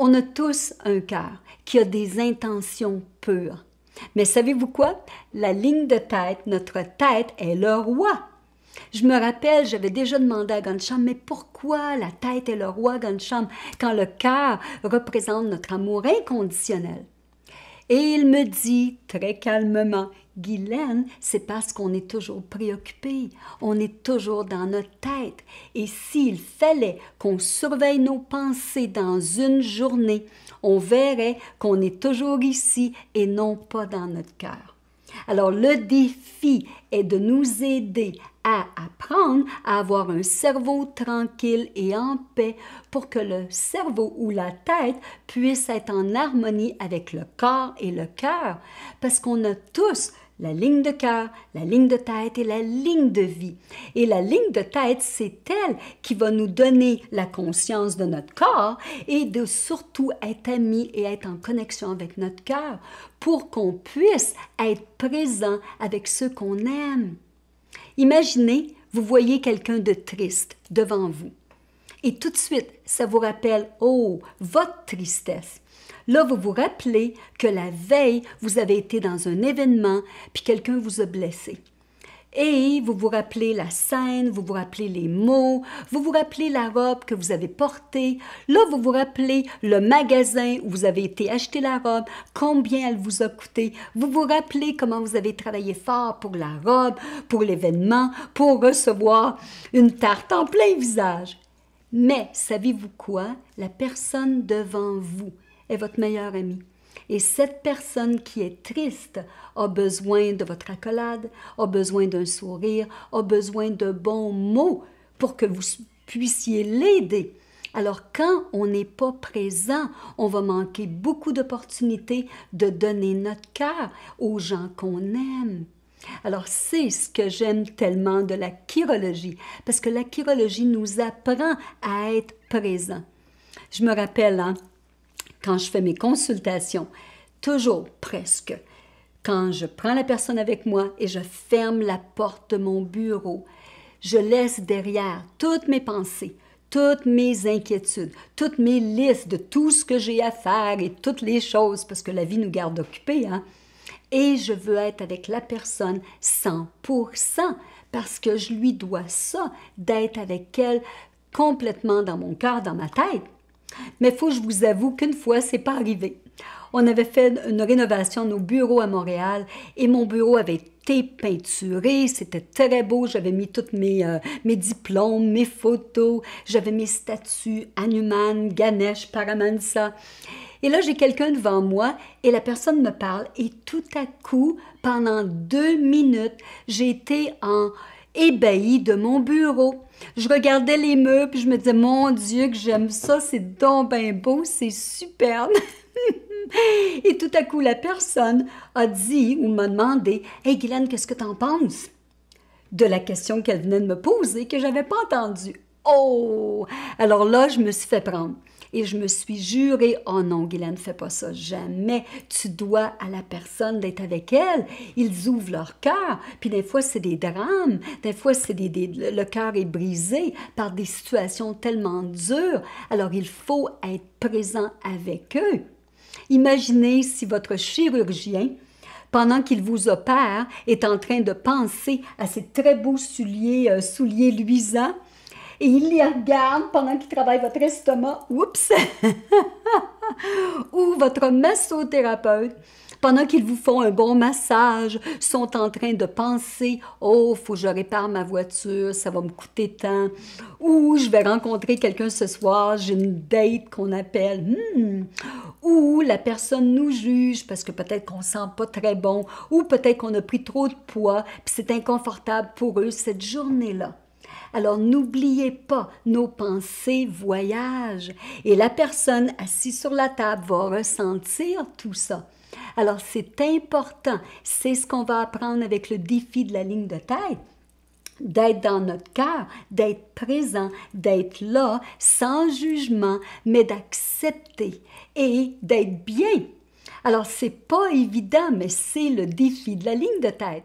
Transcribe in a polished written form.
On a tous un cœur qui a des intentions pures. Mais savez-vous quoi? La ligne de tête, notre tête est le roi. Je me rappelle, j'avais déjà demandé à Ghanshyam, mais pourquoi la tête est le roi, Ghanshyam, quand le cœur représente notre amour inconditionnel? Et il me dit très calmement, Guylaine, c'est parce qu'on est toujours préoccupé, on est toujours dans notre tête. Et s'il fallait qu'on surveille nos pensées dans une journée, on verrait qu'on est toujours ici et non pas dans notre cœur. Alors le défi est de nous aider à apprendre à avoir un cerveau tranquille et en paix pour que le cerveau ou la tête puisse être en harmonie avec le corps et le cœur, parce qu'on a tous la ligne de cœur, la ligne de tête et la ligne de vie. Et la ligne de tête, c'est elle qui va nous donner la conscience de notre corps et de surtout être amis et être en connexion avec notre cœur pour qu'on puisse être présent avec ceux qu'on aime. Imaginez, vous voyez quelqu'un de triste devant vous. Et tout de suite, ça vous rappelle, oh, votre tristesse. Là, vous vous rappelez que la veille, vous avez été dans un événement, puis quelqu'un vous a blessé. Et vous vous rappelez la scène, vous vous rappelez les mots, vous vous rappelez la robe que vous avez portée. Là, vous vous rappelez le magasin où vous avez été acheter la robe, combien elle vous a coûté. Vous vous rappelez comment vous avez travaillé fort pour la robe, pour l'événement, pour recevoir une tarte en plein visage. Mais savez-vous quoi? La personne devant vous est votre meilleure amie. Et cette personne qui est triste a besoin de votre accolade, a besoin d'un sourire, a besoin de bons mots pour que vous puissiez l'aider. Alors, quand on n'est pas présent, on va manquer beaucoup d'opportunités de donner notre cœur aux gens qu'on aime. Alors, c'est ce que j'aime tellement de la chirologie, parce que la chirologie nous apprend à être présent. Je me rappelle, quand je fais mes consultations, toujours presque, quand je prends la personne avec moi et je ferme la porte de mon bureau, je laisse derrière toutes mes pensées, toutes mes inquiétudes, toutes mes listes de tout ce que j'ai à faire et toutes les choses, parce que la vie nous garde occupés, Et je veux être avec la personne 100%, parce que je lui dois ça, d'être avec elle complètement dans mon cœur, dans ma tête. Mais il faut que je vous avoue qu'une fois, c'est pas arrivé. On avait fait une rénovation de nos bureaux à Montréal et mon bureau avait été peinturé, c'était très beau, j'avais mis tous mes diplômes, mes photos, j'avais mes statues, Hanuman, Ganesh, Paramansa. Et là, j'ai quelqu'un devant moi et la personne me parle et tout à coup, pendant 2 minutes, j'ai été ébahie de mon bureau. Je regardais les meubles, je me disais, mon Dieu, que j'aime ça, c'est donc bien beau, c'est superbe. Et tout à coup, la personne a dit ou m'a demandé, « Hey, Guylaine, qu'est-ce que tu en penses? » de la question qu'elle venait de me poser, que je n'avais pas entendue. Oh! Alors là, je me suis fait prendre. Et je me suis juré, oh non, Guylaine, fais pas ça, jamais. Tu dois à la personne d'être avec elle. Ils ouvrent leur cœur. Puis des fois, c'est des drames. Des fois, le cœur est brisé par des situations tellement dures. Alors, il faut être présent avec eux. Imaginez si votre chirurgien, pendant qu'il vous opère, est en train de penser à ces très beaux souliers luisants, et il les regarde pendant qu'il travaille votre estomac, oups, ou votre massothérapeute, pendant qu'ils vous font un bon massage, sont en train de penser « Oh, il faut que je répare ma voiture, ça va me coûter tant. » Ou « Je vais rencontrer quelqu'un ce soir, j'ai une date qu'on appelle. Ou la personne nous juge parce que peut-être qu'on ne sent pas très bon, ou peut-être qu'on a pris trop de poids, puis c'est inconfortable pour eux cette journée-là. Alors, n'oubliez pas, nos pensées voyagent et la personne assise sur la table va ressentir tout ça. Alors, c'est important, c'est ce qu'on va apprendre avec le défi de la ligne de tête, d'être dans notre cœur, d'être présent, d'être là, sans jugement, mais d'accepter et d'être bien. Alors, c'est pas évident, mais c'est le défi de la ligne de tête.